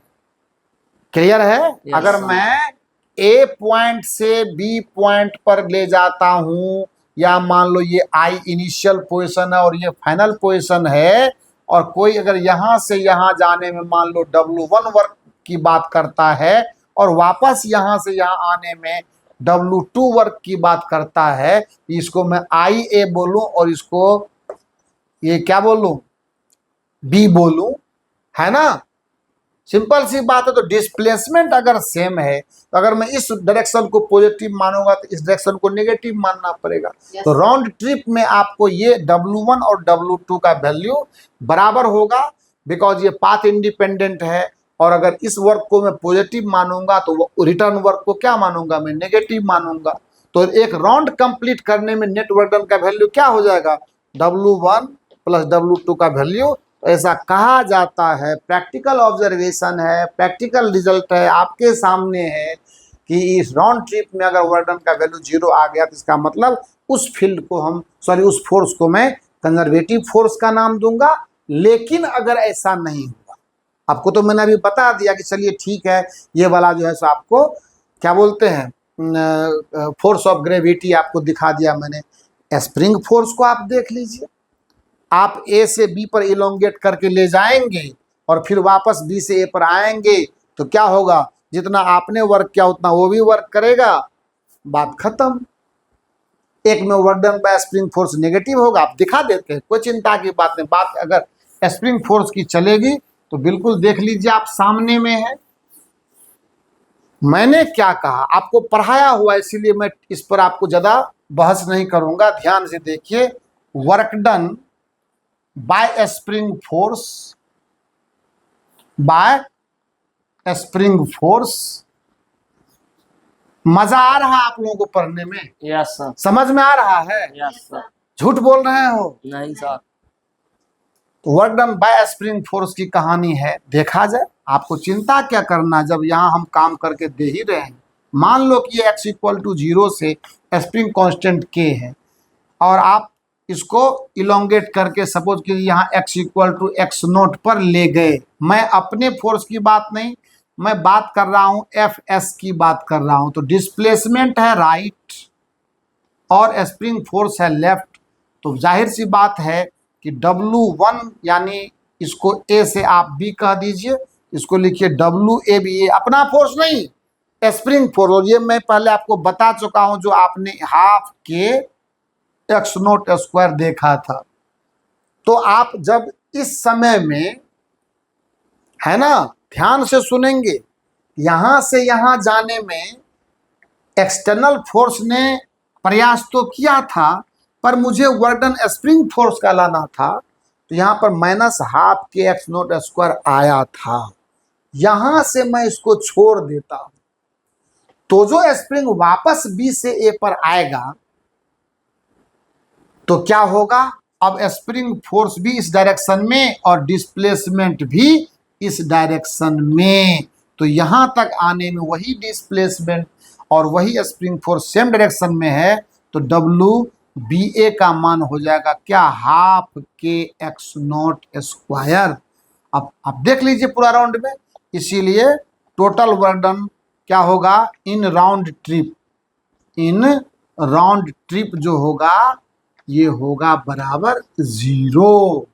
क्लियर है? Yes, अगर sir. मैं A पॉइंट से B पॉइंट पर ले जाता हूं, या मान लो ये I इनिशियल पोजीशन है और ये फाइनल पोजीशन है, और कोई अगर यहां से यहां जाने में मान लो W1 वर्क की बात करता है और वापस यहां से यहां आने में W2 वर्क की बात करता है, इसको मैं IA बोलूं और इसको ये क्या बोलूं, B बोलूं, है ना? सिंपल सी बात है। तो डिस्प्लेसमेंट अगर सेम है तो अगर मैं इस डायरेक्शन को पॉजिटिव मानूंगा तो इस डायरेक्शन को नेगेटिव मानना पड़ेगा। Yes. तो राउंड ट्रिप में आपको ये W1 और W2 का वैल्यू बराबर होगा, बिकॉज ये पाथ इंडिपेंडेंट है। और अगर इस वर्क को मैं पॉजिटिव मानूंगा तो वो रिटर्न वर्क को क्या मानूंगा, मैं नेगेटिव मानूंगा। तो एक राउंड कंप्लीट करने में नेट वर्क डन का वैल्यू क्या हो जाएगा, W1 प्लस W2 का वैल्यू। ऐसा कहा जाता है, प्रैक्टिकल ऑब्जर्वेशन है, प्रैक्टिकल रिजल्ट है, आपके सामने है कि इस राउंड ट्रिप में अगर वर्क डन का वैल्यू 0 आ गया तो इसका मतलब उस फील्ड को हम उस फोर्स को मैं कंजर्वेटिव फोर्स का नाम दूंगा। लेकिन अगर ऐसा नहीं हुआ, आपको तो मैंने अभी बता दिया कि चलिए ठीक है, ये वाला जो है सो आपको क्या बोलते हैं, फोर्स ऑफ ग्रेविटी आपको दिखा दिया मैंने। स्प्रिंग फोर्स को आप देख लीजिए, आप A से B पर इलोंगेट करके ले जाएंगे और फिर वापस B से A पर आएंगे तो क्या होगा, जितना आपने वर्क किया उतना वो भी वर्क करेगा, बात खत्म। एक में work done by spring force negative होगा, आप दिखा देते हैं, कोई चिंता की बात नहीं। बात अगर स्प्रिंग फोर्स की चलेगी तो बिल्कुल देख लीजिए, आप सामने में है। मैंने क्या कहा, आपको पढ़ाया हुआ, इसीलिए मैं इस पर आपको ज्यादा बहस नहीं करूंगा। ध्यान से देखिए, work done by spring force, bye spring force. मजा आ रहा है आप लोगों को पढ़ने में? Yes sir. समझ में आ रहा है? Yes sir. झूठ बोल रहे हो? नहीं sir. Work done by spring force की कहानी है, देखा जाए। आपको चिंता क्या करना, जब यहाँ हम काम करके दे ही रहे हैं। मान लो कि ये x इक्वल टू 0 से स्प्रिंग कांस्टेंट k है और आप इसको इलोंगेट करके सपोज कि यहाँ x equal to x naught पर ले गए। मैं अपने फोर्स की बात नहीं, मैं बात कर रहा हूँ एफ एस की बात कर रहा हूँ। तो डिस्प्लेसमेंट है राइट और स्प्रिंग फोर्स है लेफ्ट, तो जाहिर सी बात है कि W1 यानी इसको A से आप B कह दीजिए, इसको लिखिए WA भी, ये अपना फोर्स नहीं स्प्रिंग फोर्स। और ये मैं पहले आपको बता चुका हूं जो आपने हाफ के x नोट स्क्वायर देखा था। तो आप जब इस समय में है ना ध्यान से सुनेंगे, यहां से यहां जाने में एक्सटर्नल फोर्स ने प्रयास तो किया था पर मुझे वर्क डन स्प्रिंग फोर्स का लाना था, तो यहां पर माइनस हाफ के एक्स नोट स्क्वायर आया था। यहां से मैं इसको छोड़ देता हूं तो जो स्प्रिंग वापस बी से ए पर आएगा तो क्या होगा, अब स्प्रिंग फोर्स भी इस डायरेक्शन में और डिस्प्लेसमेंट भी इस डायरेक्शन में, तो यहां तक आने में वही डिस्प्लेसमेंट और वही स्प्रिंग फोर्स सेम डायरेक्शन में है, तो WBA का मान हो जाएगा क्या, हाफ के एक्स नोट स्क्वायर। अब आप देख लीजिए पूरा राउंड में, इसीलिए टोटल वर्क डन क्या होगा इन राउंड ट्रिप जो होगा ये होगा बराबर 0।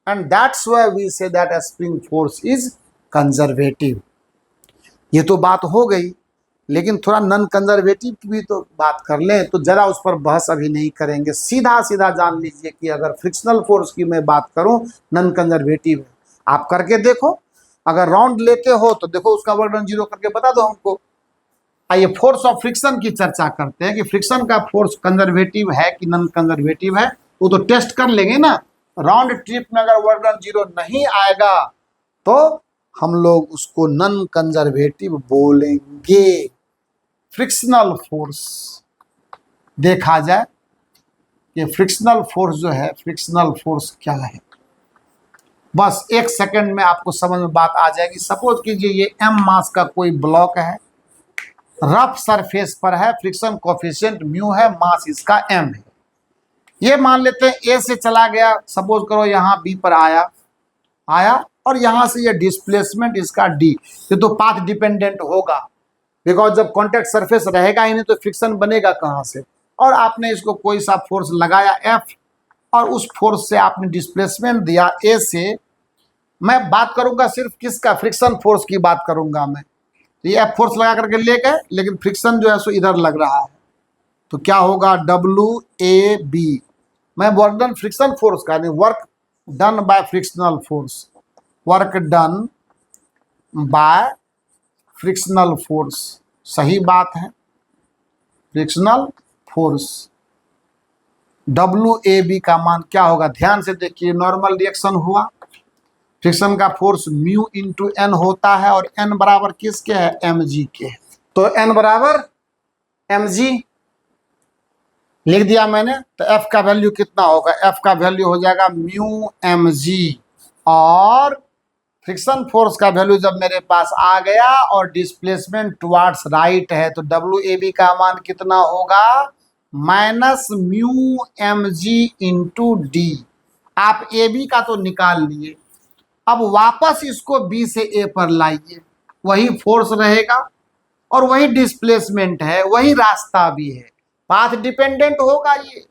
And that's why we say that spring force is conservative. ये तो बात हो गई, लेकिन थोड़ा नॉन कंजर्वेटिव की भी तो बात कर लें, तो जरा उस पर बहस अभी नहीं करेंगे। सीधा सीधा जान लीजिए कि अगर फ्रिक्शनल फोर्स की मैं बात करूं नॉन कंजर्वेटिव है। आप करके देखो, अगर राउंड लेते हो तो देखो उसका वर्क डन 0 करके बता दो हमको। आइए फोर्स ऑफ फ्रिक्शन की चर्चा करते हैं कि फ्रिक्शन का फोर्स कंजर्वेटिव है कि नॉन कंजर्वेटिव है, वो तो टेस्ट कर लेंगे ना। राउंड ट्रिप में अगर वर्क डन 0 नहीं आएगा तो हम लोग उसको नॉन कंजर्वेटिव बोलेंगे। फ्रिक्शनल फोर्स देखा जाए कि फ्रिक्शनल फोर्स जो है, फ्रिक्शनल फोर्स क्या है, बस एक सेकंड में आपको समझ में बात आ जाएगी। सपोज कीजिए ये m मास का कोई ब्लॉक है, रफ सरफेस पर है, फ्रिक्शन कोफिशिएंट म्यू है, मास इसका m है। ये मान लेते हैं A से चला गया, सपोज करो यहाँ B पर आया और यहाँ से ये डिस्प्लेसमेंट इसका D, ये तो पाथ डिपेंडेंट होगा, बिकॉज जब कॉन्टैक्ट सरफेस रहेगा ही नहीं तो फ्रिक्शन बनेगा कहाँ से। और आपने इसको कोई सा फोर्स लगाया F और उस फोर्स से आपने डिस्प्लेसमेंट दिया A से। मैं बात करूंगा सिर्फ किसका, फ्रिक्शन फोर्स की बात करूंगा मैं। तो ये F फोर्स लगा करके ले गए, लेकिन फ्रिक्शन जो है सो इधर लग रहा है, तो क्या होगा WAB। मैं वर्क डन फ्रिक्शन फोर्स का नहीं, work done by frictional force, work done by frictional force, सही बात है, फ्रिक्शनल फोर्स WAB का मान क्या होगा, ध्यान से देखिए। नॉर्मल रिएक्शन हुआ, फ्रिक्शन का फोर्स म्यू इंटू एन होता है और एन बराबर किसके है, mg के। तो एन बराबर mg लिख दिया मैंने, तो F का वैल्यू कितना होगा, F का वैल्यू हो जाएगा म्यू mg, और फ्रिक्शन फोर्स का वैल्यू जब मेरे पास आ गया और डिस्प्लेसमेंट टुवार्ड्स राइट है तो WAB का मान कितना होगा, minus mu mg into D. आप AB का तो निकाल लिए, अब वापस इसको B से A पर लाइए, वही फोर्स रहेगा और वही डिस्प्लेसमेंट है, वही रास्ता भी है, पाथ डिपेंडेंट होगा ये,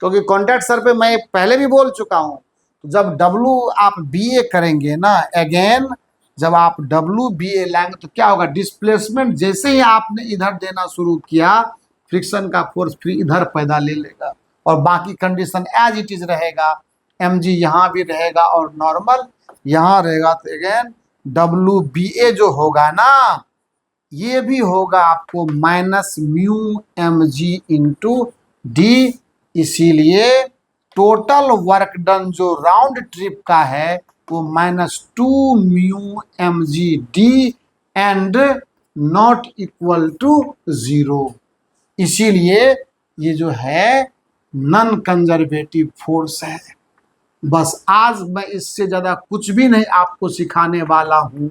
क्योंकि कॉन्टैक्ट सर पे मैं पहले भी बोल चुका हूं। तो जब W आप BA करेंगे ना, अगेन जब आप WBA लाएंगे तो क्या होगा, डिस्प्लेसमेंट जैसे ही आपने इधर देना शुरू किया फ्रिक्शन का फोर्स फिर इधर पैदा ले लेगा और बाकी कंडीशन एज इट इज रहेगा, mg यहाँ भी रहेगा और नॉर्मल यहाँ रहेगा। तो अगेन WBA जो होगा ना ये भी होगा आपको minus mu mg into D. इसीलिए टोटल वर्क डन जो राउंड ट्रिप का है वो -2 mu mg D and not equal to 0। इसीलिए ये जो है नॉन कंजर्वेटिव फोर्स है। बस आज मैं इससे ज़्यादा कुछ भी नहीं आपको सिखाने वाला हूँ,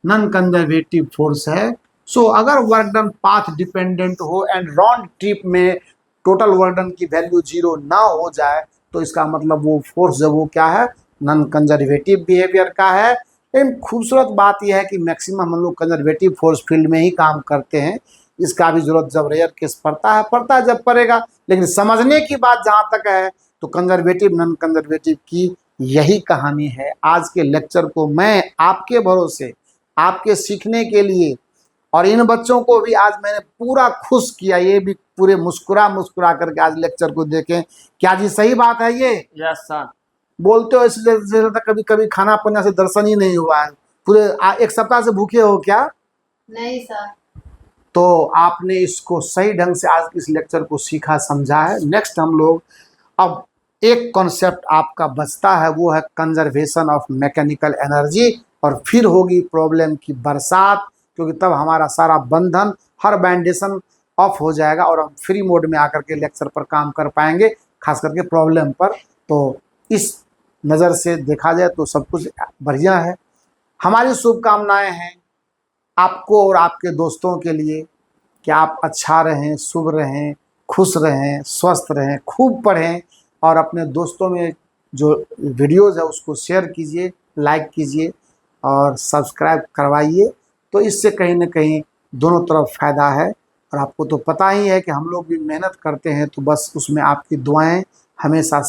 नॉन कंजर्वेटिव फोर्स है। सो अगर वर्क डन पाथ डिपेंडेंट हो एंड राउंड ट्रिप में टोटल वर्क डन की वैल्यू 0 ना हो जाए, तो इसका मतलब वो फोर्स जब वो क्या है, नॉन कंजर्वेटिव बिहेवियर का है। लेकिन खूबसूरत बात यह है कि मैक्सिमम हम लोग कंजर्वेटिव फोर्स फील्ड में ही काम करते हैं। इसका भी जरूरत जब रेयर केस पड़ता है जब पड़ेगा। लेकिन समझने की बात जहाँ तक है तो कंजर्वेटिव नॉन कंजर्वेटिव की यही कहानी है। आज के लेक्चर को मैं आपके भरोसे, आपके सीखने के लिए, और इन बच्चों को भी आज मैंने पूरा खुश किया, ये भी पूरे मुस्कुरा मुस्कुरा करके आज लेक्चर को देखें। क्या जी सही बात है ये? Yes sir. बोलते हो इसलिए जैसे लगता कभी कभी खाना पीना से दर्शन ही नहीं हुआ है। पूरे एक सप्ताह से भूखे हो क्या? नहीं सर। तो आपने इसको सही ढंग से आज इस लेक्चर को सीखा समझा है। नेक्स्ट हम लोग अब एक कॉन्सेप्ट आपका बचता है, वो है कंजर्वेशन ऑफ मैकेनिकल एनर्जी, और फिर होगी प्रॉब्लम की बरसात, क्योंकि तब हमारा सारा बंधन, हर बैंडेशन ऑफ हो जाएगा और हम फ्री मोड में आकर के लेक्चर पर काम कर पाएंगे, खास करके प्रॉब्लम पर। तो इस नज़र से देखा जाए तो सब कुछ बढ़िया है। हमारी शुभकामनाएं हैं आपको और आपके दोस्तों के लिए कि आप अच्छा रहें, शुभ रहें, खुश रहें, स्वस्थ रहें, खूब पढ़ें, और अपने दोस्तों में जो वीडियोज़ है उसको शेयर कीजिए, लाइक कीजिए और सब्सक्राइब करवाइए। तो इससे कहीं ना कहीं दोनों तरफ फ़ायदा है। और आपको तो पता ही है कि हम लोग भी मेहनत करते हैं, तो बस उसमें आपकी दुआएं हमेशा